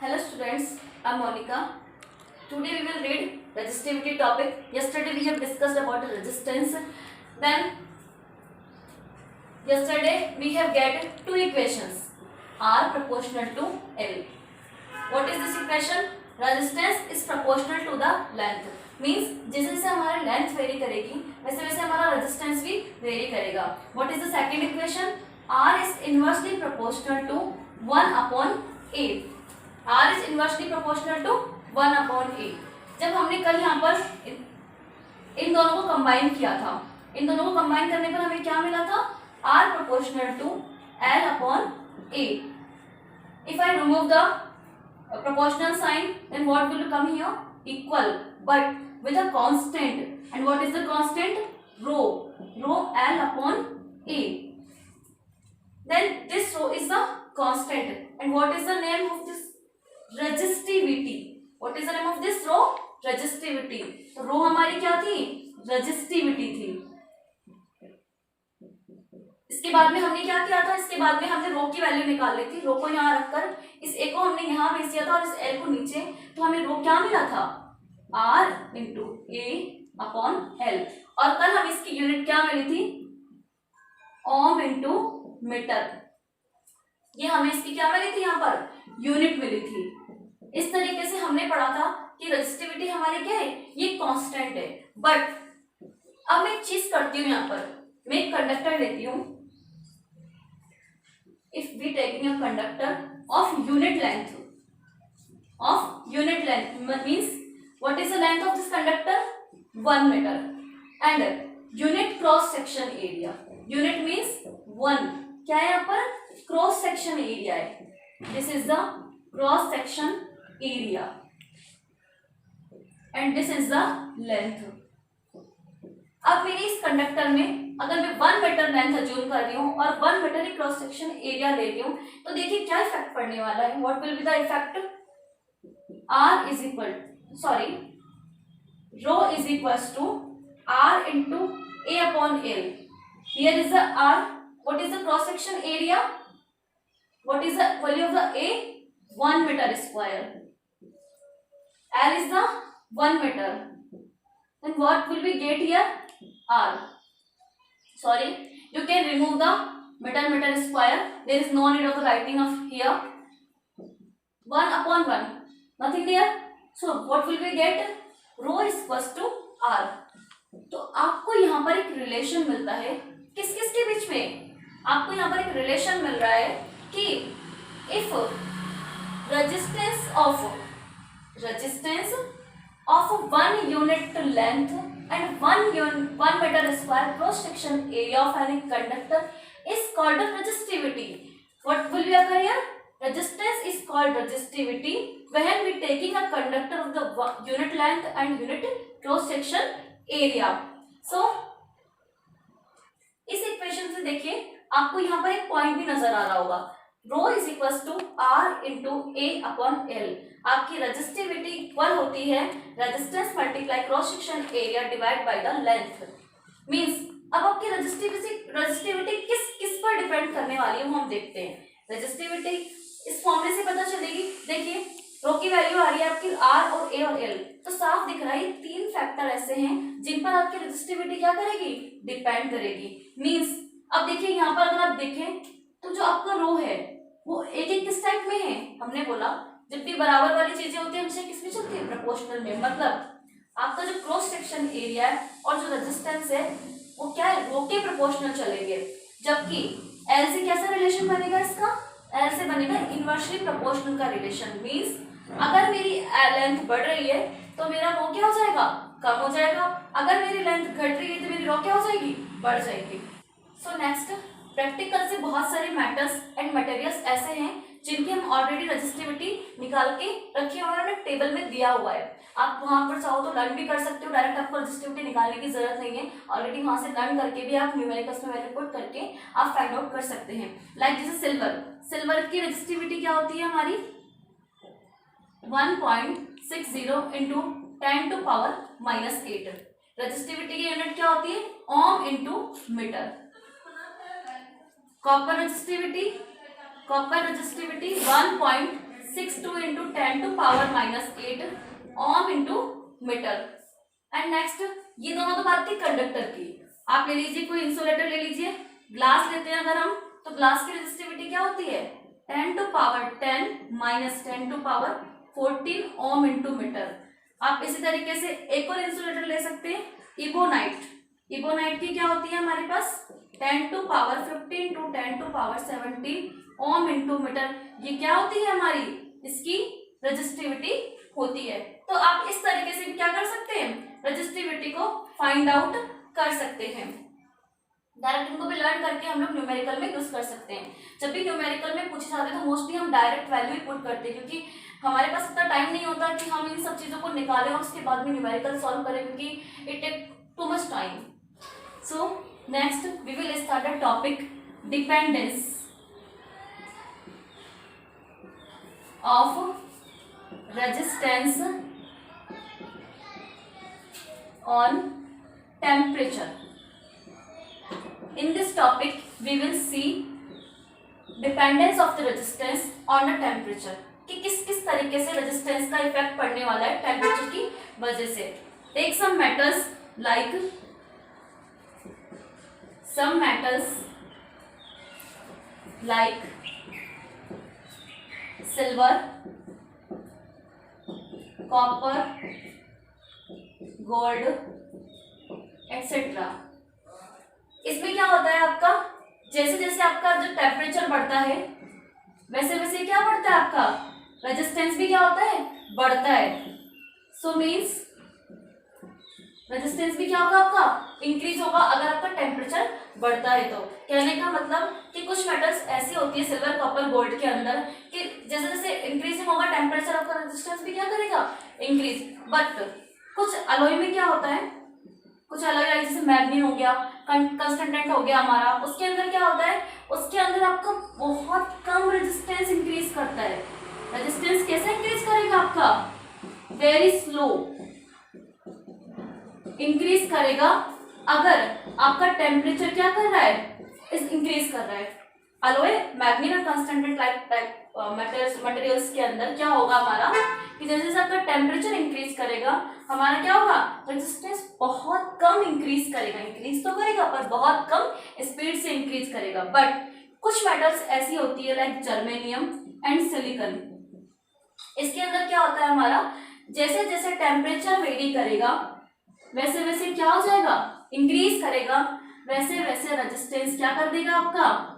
Hello students, I am Monica. Today we will read resistivity topic. Yesterday we have discussed about resistance. Then yesterday we have get two equations. R proportional to L. What is this equation? Resistance is proportional to the length. Means जैसे जैसे हमारा length very करेगी वैसे वैसे हमारा resistance भी very करेगा. What is the second equation? R is inversely proportional to 1 upon A. R is inversely proportional to 1 upon A. जब हमने कल यहाँ पर इन दोनों को कंबाइन किया था, इन दोनों को कंबाइन करने पर हमें क्या मिला था? R proportional to L upon A. If I remove the proportional sign, then what will come here? Equal, but with a constant. And what is the constant? Rho. Rho L upon A. Then this rho is the constant. And what is the name of this? Resistivity. What is the name of this rho? Resistivity. तो rho हमारी क्या थी? Resistivity थी. इसके बाद में हमने क्या किया था? इसके बाद में हमने रो की वैल्यू निकाल ली थी. रो को यहाँ रखकर इस ए को हमने यहाँ भेज दिया था और इस एल को नीचे. तो हमें रो क्या मिला था? R into A upon L. और कल हम इसकी यूनिट क्या मिली थी? Ohm into metre. ये हमें इसकी क्या मिली थी? यहाँ पर यूनिट मिली थी. इस तरीके से हमने पढ़ा था कि रेजिस्टिविटी हमारी क्या है? ये कांस्टेंट है. बट अब मैं एक चीज करती हूँ, यहाँ पर मैं एक कंडक्टर लेती हूँ. If we taking a conductor of unit length means what is the length of this conductor? 1 meter. And unit cross section area. Unit means 1. क्या है यहाँ पर? क्रॉस सेक्शन एरिया है. This is the cross section area and this is the length. अब मेरे इस conductor में अगर मैं 1 मीटर लेंथ अज्यूम कर रही हूँ और 1 मीटर ही क्रॉस सेक्शन एरिया ले रही हूँ, तो देखिए क्या इफेक्ट पड़ने वाला है. What will be the effect? R is equal rho is equals to R into A upon L. Here is the R. What is the cross section area? What is the value of the A? 1 meter square. L is the 1 meter. Then what will we get here? R. Sorry, you can remove the meter square. There is no need of the writing of here. 1 upon 1. Nothing there. So what will we get? Rho is equals to R. तो आपको यहाँ पर एक relation मिलता है. किस किस के बीच में? आपको यहाँ पर एक रिलेशन मिल रहा है कि if resistance of 1 unit length and 1 meter square cross section area of any conductor is called resistivity. What will be occur here? Resistance is called resistivity when we taking a conductor of the unit length and unit cross section area. So इस equation से देखिए आपको यहाँ पर एक point भी नजर आ रहा होगा. Rho is equal to R into A upon L. आपकी रेजिस्टिविटी इक्वल होती है resistance multiply cross section area divide by the length. Means अब आपकी रेजिस्टिविटी किस पर डिपेंड करने वाली है वो हम देखते हैं. रेजिस्टिविटी इस फॉर्मूले से पता चलेगी. देखिए रो की वैल्यू आ रही है आपकी R और A और L. तो साफ दिख रहा है ये 3 फैक्टर ऐसे हैं जिन पर आपकी रेजिस्टिविटी क्या करेगी? डिपेंड करेगी. मींस अब देखिए यहाँ पर अगर आप देखें तो जो आपका रो है वो एक किस टाइप में है? हमने बोला जब भी बराबर वाली चीजें होती है हमेशा किस में चलती है? प्रोपोर्शनल में. मतलब आपका जो क्रॉस सेक्शन एरिया है और जो रेजिस्टेंस है वो क्या है? रो के प्रोपोर्शनल चलेंगे. जबकि एल से कैसा रिलेशन बनेगा इसका? एल से बनेगा इनवर्सली प्रोपोर्शनल का रिलेशन. मीन्स अगर मेरी लेंथ बढ़ रही है तो मेरा रो क्या हो जाएगा? कम हो जाएगा. अगर मेरी लेंथ घट रही है तो मेरी रो क्या हो जाएगी? बढ़ जाएगी. सो नेक्स्ट प्रैक्टिकल से बहुत सारे मैटर्स एंड मटेरियल्स ऐसे हैं जिनकी हम ऑलरेडी रेजिस्टिविटी निकाल के रखे हुए हैं, टेबल में दिया हुआ है. आप वहां पर चाहो तो लर्न भी कर सकते हो. डायरेक्ट आपको रेजिस्टिविटी निकालने की जरूरत नहीं है. ऑलरेडी वहां से लर्न करके भी आप न्यूमेरिकल्स में वैल्यू पुट करके आप फाइंड आउट कर सकते हैं. लाइक जैसे सिल्वर की रेजिस्टिविटी क्या होती है हमारी? 1.60 इंटू 10 टू पावर -8. रेजिस्टिविटी की यूनिट क्या होती है? Ohm into metre. Copper resistivity 1.60 62 into 10⁻⁸ ohm into metre. And next, ये दोनों तो बात थी कंडक्टर की। आप ले लीजिए कोई इंसुलेटर ले लीजिए, ग्लास लेते हैं अगर हम, तो ग्लास की रेजिस्टिविटी क्या होती है 10⁻10 ओम इंटू मीटर। आप इसी तरीके से एक और इंसुलेटर ले सकते हैं, इबोनाइट। इबोनाइट की क्या होती है हमारे पास 10⁻15 टू 10⁻17 ओम इंटू मीटर। ये क्या होती है हमारी, इसकी रेजिस्टिविटी होती है। तो आप इस तरीके से क्या कर सकते हैं, रेजिस्टिविटी को फाइंड आउट कर सकते हैं। डायरेक्ट इनको भी लर्न करके हम लोग न्यूमेरिकल में यूज कर सकते हैं। जब भी न्यूमेरिकल में पूछे जाते हैं तो मोस्टली हम डायरेक्ट वैल्यू ही पुट करते हैं, क्योंकि हमारे पास इतना टाइम नहीं होता कि हम इन सब चीजों को निकालें और उसके बाद में न्यूमेरिकल सॉल्व करें, क्योंकि it take too much time. So next we will start the topic dependence of resistance on temperature. In this topic, we will see dependence of the resistance on the temperature, कि किस किस तरीके से resistance का effect पड़ने वाला है temperature की वजह से। Take some metals like silver, copper, gold, etc. इसमें क्या होता है आपका, जैसे जैसे आपका जो टेम्परेचर बढ़ता है वैसे वैसे क्या बढ़ता है आपका रेजिस्टेंस भी क्या होता है, बढ़ता है। सो मीन्स रेजिस्टेंस भी क्या होगा आपका, इंक्रीज होगा अगर आपका टेम्परेचर बढ़ता है। तो कहने का मतलब कि कुछ मेटल्स ऐसी होती है सिल्वर, कॉपर, गोल्ड के अंदर कि जैसे जैसे इंक्रीजिंग होगा टेम्परेचर, आपका रेजिस्टेंस भी क्या करेगा, इंक्रीज। बट कुछ अलॉय में क्या होता है, कुछ अलग जैसे मैग्नीन हो गया, कंस्टेंट हो गया हमारा, उसके अंदर क्या होता है, उसके अंदर आपका बहुत कम रेजिस्टेंस इंक्रीज करता है। रेजिस्टेंस कैसे इंक्रीज करेगा आपका, वेरी स्लो इंक्रीज करेगा अगर आपका टेम्परेचर क्या कर रहा है, इस इंक्रीज कर रहा है। अलॉय, मैग्नीन और कंस्टेंट टाइप मटेरियल्स के अंदर क्या होगा हमारा कि जैसे जैसे आपका टेम्परेचर इंक्रीज करेगा हमारा क्या होगा, रेजिस्टेंस बहुत कम इंक्रीज करेगा। इंक्रीज तो करेगा पर बहुत कम स्पीड से इंक्रीज करेगा। बट कुछ मेटल्स ऐसी होती है लाइक जर्मेनियम एंड सिलिकॉन, इसके अंदर क्या होता है हमारा, जैसे जैसे टेम्परेचर वेरी करेगा वैसे वैसे क्या हो जाएगा, इंक्रीज करेगा, वैसे वैसे रेजिस्टेंस क्या कर देगा आपका,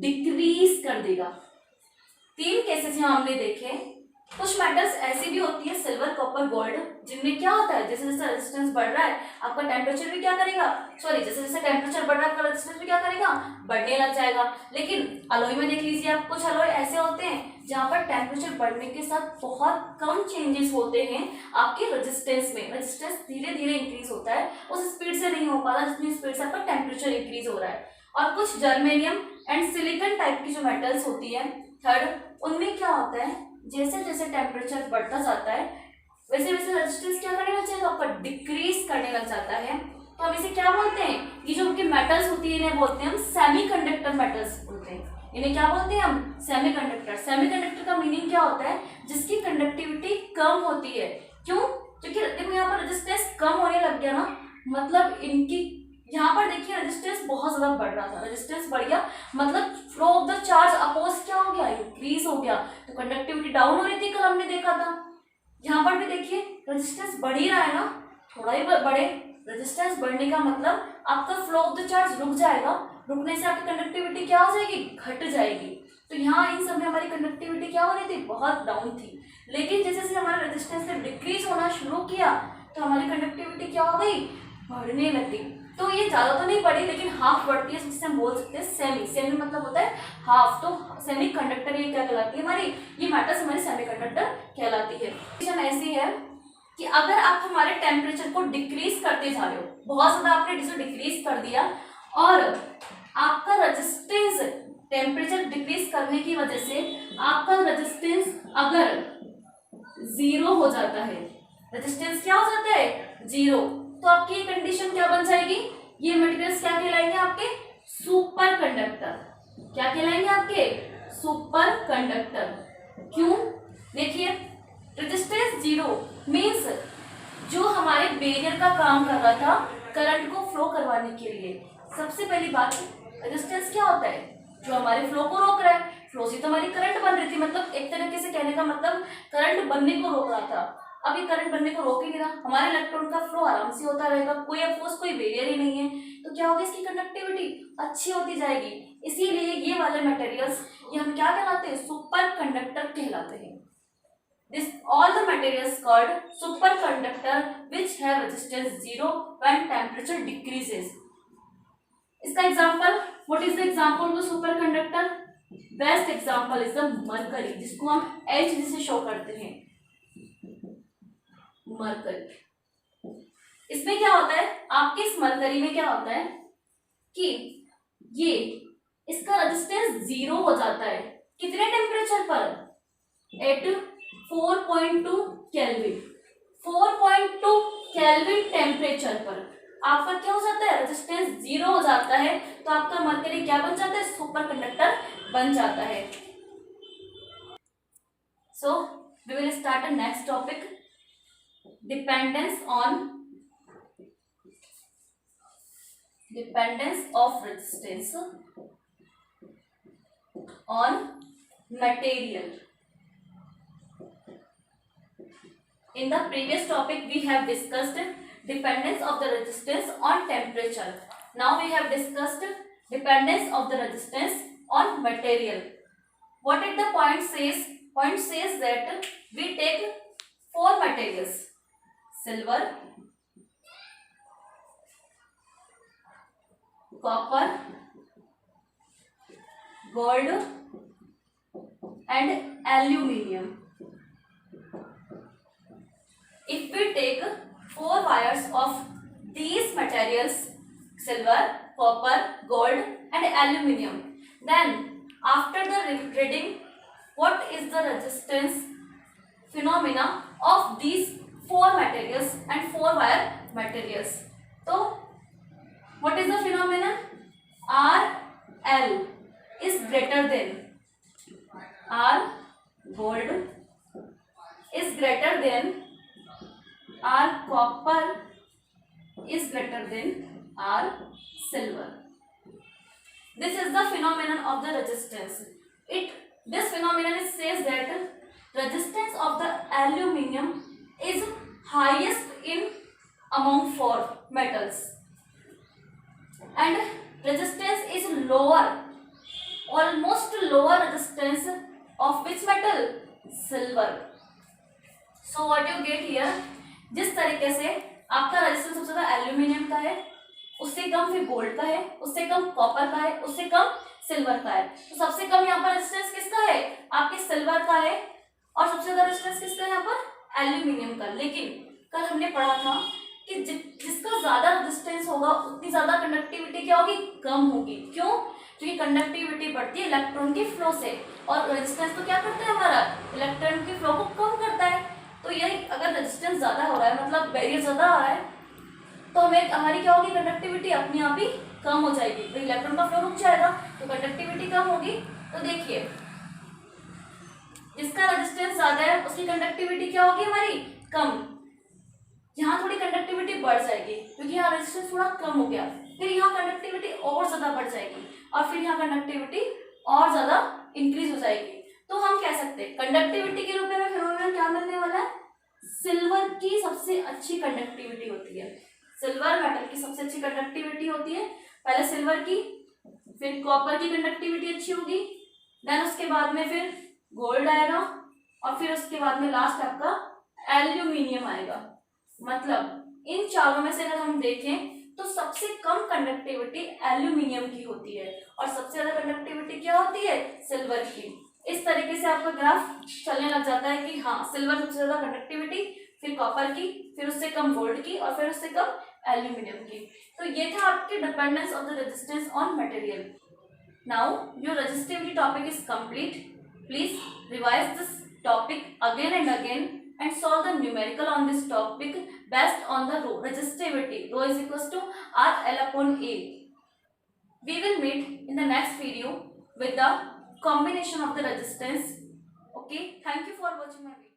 डिक्रीज कर देगा। 3 केसेस यहाँ हमने देखे। कुछ मेटल्स ऐसी भी होती है सिल्वर, कॉपर, गोल्ड, जिनमें क्या होता है जैसे जैसे रेजिस्टेंस बढ़ रहा है आपका टेम्परेचर भी क्या करेगा, जैसे जैसे टेम्परेचर बढ़ रहा है आपका रेजिस्टेंस भी क्या करेगा, बढ़ने लग जाएगा। लेकिन अलॉय में देख लीजिए आप, कुछ अलॉय ऐसे होते हैं जहाँ पर टेम्परेचर बढ़ने के साथ बहुत कम चेंजेस होते हैं आपके रेजिस्टेंस में। रेजिस्टेंस धीरे धीरे इंक्रीज होता है, उस स्पीड से नहीं हो पाता जितनी स्पीड से आपका टेम्परेचर इंक्रीज हो रहा है। और कुछ जर्मेनियम एंड सिलिकॉन टाइप की जो मेटल्स होती है थर्ड, उनमें क्या होता है जैसे जैसे टेम्परेचर बढ़ता जाता है वैसे वैसे रेजिस्टेंस क्या करने लग जाएगा आपका, डिक्रीज करने लग जाता है। तो हम इसे क्या बोलते हैं, ये जो उनकी मेटल्स होती है इन्हें बोलते हैं हम सेमीकंडक्टर मेटल्स बोलते हैं। इन्हें क्या बोलते हैं हम, सेमीकंडक्टर। सेमीकंडक्टर का मीनिंग क्या होता है, जिसकी कंडक्टिविटी कम होती है। क्यों, क्योंकि देखो यहाँ पर रेजिस्टेंस कम होने लग गया ना, मतलब इनकी यहाँ पर देखिए रेजिस्टेंस बहुत ज्यादा बढ़ रहा था, रेजिस्टेंस बढ़ गया मतलब flow of the charge oppose क्या हो गया, इंक्रीज हो गया। तो कंडक्टिविटी डाउन हो रही थी, कल हमने देखा था। यहाँ पर भी देखिए रेजिस्टेंस बढ़ ही रहा है ना, थोड़ा ही बढ़े, रेजिस्टेंस बढ़ने का मतलब आपका फ्लो ऑफ द चार्ज रुक जाएगा, रुकने से आपकी कंडक्टिविटी क्या हो जाएगी, घट जाएगी। तो यहाँ इन सब में हमारी कंडक्टिविटी क्या हो रही थी, बहुत डाउन थी। लेकिन जैसे जैसे हमारा रेजिस्टेंस ने डिक्रीज होना शुरू किया तो हमारी कंडक्टिविटी क्या हो गई, बढ़ने लगी। तो ये ज्यादा तो नहीं बढ़ी लेकिन हाफ बढ़ती है, जिससे हम बोल सकते हैं सेमी। सेमी मतलब होता है हाफ। तो सेमी कंडक्टर ये क्या कहलाती है हमारी, ये मेटल्स हमारी सेमी कंडक्टर कहलाती है। कंडीशन ऐसी है कि अगर आप हमारे टेम्परेचर को डिक्रीज करते जा रहे हो, बहुत ज्यादा आपने इसे डिक्रीज कर दिया और आपका रेजिस्टेंस टेम्परेचर डिक्रीज करने की वजह से आपका रेजिस्टेंस अगर 0 हो जाता है, रेजिस्टेंस क्या हो जाता है 0, तो आपकी ये कंडीशन क्या बन जाएगी, ये मटेरियल्स क्या कहलाएंगे आपके, सुपर कंडक्टर। क्या कहलाएंगे आपके, सुपर कंडक्टर। क्यों, देखिए रेजिस्टेंस जीरो मीन्स जो हमारे बैरियर का काम कर रहा था करंट को फ्लो करवाने के लिए। सबसे पहली बात, रेजिस्टेंस क्या होता है? जो हमारे फ्लो को रोक रहा है। फ्लो से तो हमारी करंट बन रही थी, मतलब एक तरीके से कहने का मतलब करंट बनने को रोक रहा था। अब ये करंट बनने को रोक ही नहीं रहा, हमारे इलेक्ट्रॉन का फ्लो आराम से होता रहेगा, कोई अपोज कोई बैरियर ही नहीं है, तो क्या होगा, इसकी कंडक्टिविटी अच्छी होती जाएगी। इसीलिए ये वाले मटेरियल्स ये हम क्या कहलाते हैं? सुपर कंडक्टर कहलाते हैं। This all the materials called superconductor which have resistance zero when temperature decreases. इसका example, what is the example of the superconductor? Best example is the mercury, जिसको हम H जिसे शो करते हैं, मरकरी। इसमें क्या होता है, आपके इस मरकरी में क्या होता है कि ये इसका रेजिस्टेंस जीरो हो जाता है। कितने टेम्परेचर पर? Eight 4.2 kelvin. 4.2 केल्विन टेम्परेचर पर आपका क्या हो जाता है? रेजिस्टेंस जीरो हो जाता है, तो आपका मरकरी क्या बन जाता है? सुपर कंडक्टर बन जाता है। So we will start a next topic, dependence of resistance on material. In the previous topic we have discussed dependence of the resistance on temperature. Now we have discussed dependence of the resistance on material. What did the point says? Point says that we take four materials: silver, copper, gold and aluminium. If we take four wires of these materials, silver, copper, gold and aluminium, then after the reading, what is the resistance phenomena of these four materials and four wire materials? So what is the phenomenon? RL is greater than R gold is greater than R copper is greater than R silver. This is the phenomenon of the resistance. This phenomenon says that resistance of the aluminium is highest in among four metals, and resistance is lower, almost lower resistance of which metal? Silver. So what you get here, जिस तरीके से आपका resistance सबसे ज्यादा aluminium का है, उससे कम फिर गोल्ड का है, उससे कम कॉपर का है, उससे कम सिल्वर का है, तो सबसे कम यहाँ पर रेजिस्टेंस किसका है? आपके सिल्वर का है, और सबसे ज्यादा रेजिस्टेंस किसका है यहाँ पर? एल्यूमिनियम का। लेकिन कल हमने पढ़ा था कि जिसका ज्यादा रेजिस्टेंस होगा उतनी ज्यादा कंडक्टिविटी क्या होगी? कम होगी। क्यों? क्योंकि कंडक्टिविटी बढ़ती है इलेक्ट्रॉन के फ्लो से, और रेजिस्टेंस तो क्या करता है हमारा? इलेक्ट्रॉन के फ्लो को कम करता है। तो यही अगर रेजिस्टेंस ज्यादा हो रहा है, मतलब बैरियर ज्यादा आ रहा है, तो हमें हमारी क्या होगी? कंडक्टिविटी अपने आप ही कम हो जाएगी, तो इलेक्ट्रॉन का फ्लो रुक जाएगा, तो कंडक्टिविटी कम होगी। तो देखिए जिसका रेजिस्टेंस ज्यादा है उसकी कंडक्टिविटी क्या होगी? हमारी कम। यहाँ थोड़ी कंडक्टिविटी बढ़ जाएगी क्योंकि यहाँ रेजिस्टेंस थोड़ा कम हो गया, फिर यहाँ कंडक्टिविटी और ज्यादा बढ़ जाएगी, और फिर यहाँ कंडक्टिविटी और ज्यादा इंक्रीज हो जाएगी। तो हम कह सकते हैं कंडक्टिविटी के रूप में फिनोमेनन क्या मिलने वाला है? सिल्वर की सबसे अच्छी कंडक्टिविटी होती है। सिल्वर मेटल की सबसे अच्छी कंडक्टिविटी होती है। पहले सिल्वर की, फिर कॉपर की कंडक्टिविटी अच्छी होगी, देन उसके बाद में फिर गोल्ड आएगा, और फिर उसके बाद में लास्ट आपका एल्यूमिनियम आएगा। मतलब इन चारों में से अगर हम देखें तो सबसे कम कंडक्टिविटी एल्यूमिनियम की होती है, और सबसे ज्यादा कंडक्टिविटी क्या होती है? सिल्वर की। इस तरीके से आपका ग्राफ चलने लग जाता है कि हाँ सिल्वर सबसे ज्यादा कंडक्टिविटी, फिर कॉपर की, फिर उससे कम गोल्ड की, और फिर उससे कम एल्यूमिनियम की। तो ये था आपके dependence of the resistance on material. Now your resistivity topic is complete. Please revise this topic again and again and solve the numerical on this topic based on the rho resistivity. Rho is equals to RL upon A. We will meet in the next video with the combination of the resistance. Okay. Okay, thank you for watching my video.